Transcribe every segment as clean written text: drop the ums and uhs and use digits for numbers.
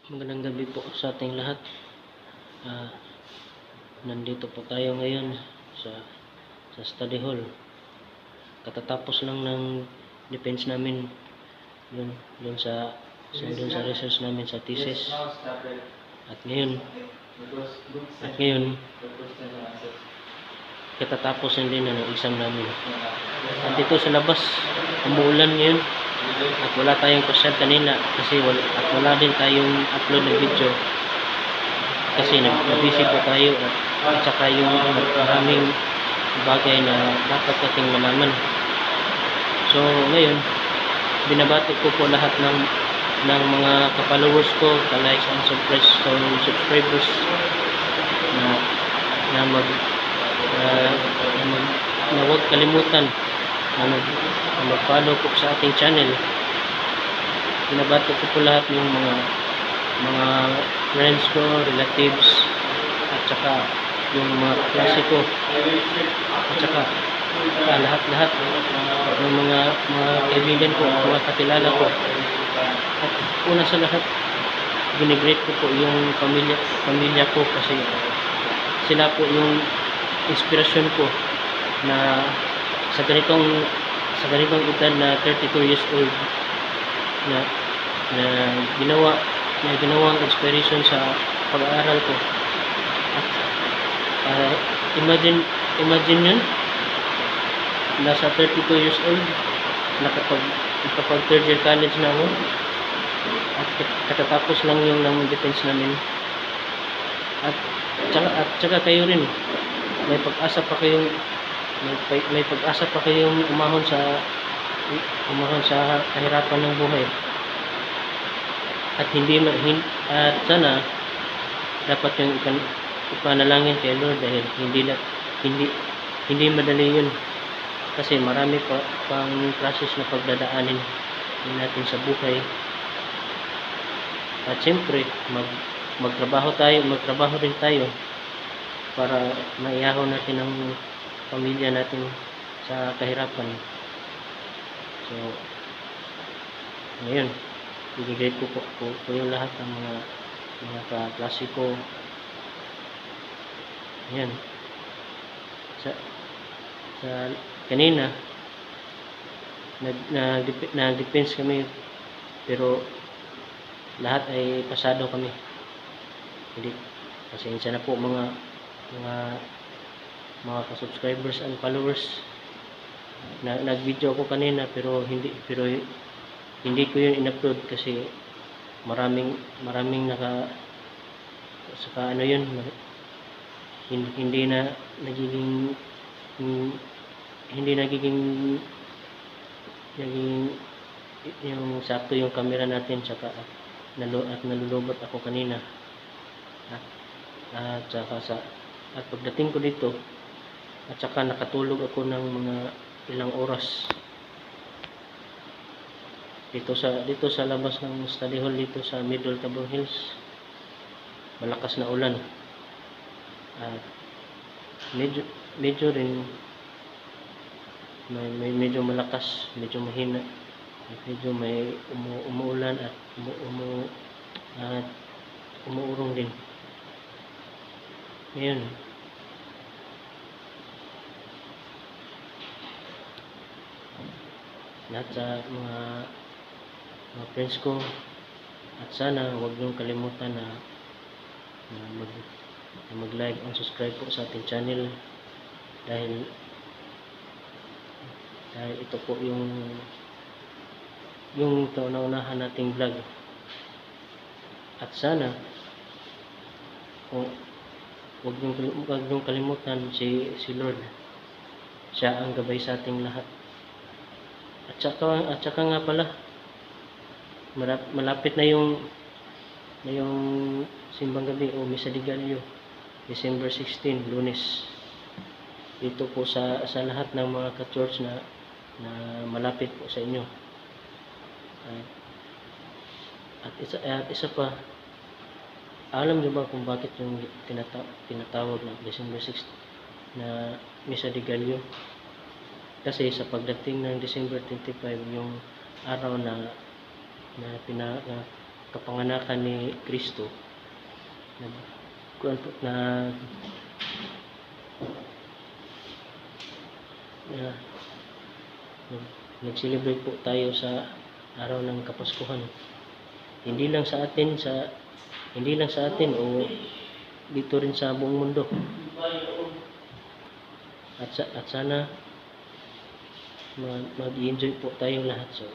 Magandang gabi po sa ating lahat. Ah, Nandito po tayo ngayon sa study hall. Katatapos lang ng defense namin doon sa research namin sa thesis. At ngayon katatapos na din ng exam namin. At dito sa labas, umuulan ngayon. At wala tayong question kanina kasi wala din tayong upload ng video kasi nag-busy po tayo at saka yung maraming bagay na dapat nating malaman. So ngayon, binabati ko po lahat ng mga ka-followers ko, ka-likes and subscribers na huwag kalimutan na mag-follow po sa ating channel. Binabati ko po lahat yung mga friends ko, relatives, at saka yung mga klase ko, at saka lahat yung mga kaibigan ko, mga kakilala ko. At una sa lahat, ginigrate ko po yung pamilya ko kasi sila po yung inspirasyon ko na sa ganitong edad na 32 years old na ginawang inspiration sa pag-aaral ko. At imagine yun, nasa 32 years old, nakapag third year college na ako, at katatapos lang yung ng defense namin. At saka kayo rin, may pag-asa pa kayong umahon sa kahirapan ng buhay. At sana dapat yung ipanalangin kay Lord dahil hindi madali yun kasi marami pang process na pagdadaanin natin sa buhay. At siyempre magtrabaho rin tayo para maihahon natin ang pamilya natin sa kahirapan. So ngayon, i-grade ko po yung lahat ng mga kaklase ko. Ayan. Sa kanina nag-defense kami pero lahat ay pasado kami. Hindi, pasensya na po mga ka-subscribers and followers. Nag-video ako kanina pero hindi ko yun in-upload kasi maraming saka yun, hindi nagiging yung sakto yung camera natin, saka nalulubot ako kanina at pagdating ko dito at saka nakatulog ako ng mga ilang oras dito sa labas ng study hall dito sa Middle Tabor Hills. Malakas na ulan at medyo rin medyo malakas, medyo mahina, medyo may umuulan at umuurong din. Ngayon lahat sa mga friends ko, at sana huwag niyong kalimutan na mag-like and subscribe po sa ating channel dahil ito po yung kauna-unahan nating vlog. At sana huwag niyong kalimutan si Lord. Siya ang gabay sa ating lahat. At saka nga pala, malapit na yung simbang gabi o Misa de Gallo, December 16, Lunes. Dito po sa lahat ng mga ka-church na malapit po sa inyo. At isa pa, alam niyo ba kung bakit yung tinatawag na December 6 na Misa de Gallo? Kasi sa pagdating ng December 25, yung araw na kapanganakan ni Kristo, kuan po na nag-celebrate po tayo sa araw ng Kapaskuhan. Hindi lang sa atin o dito rin sa buong mundo. At sana mag-enjoy po tayong lahat. So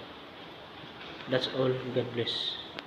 that's all. God bless.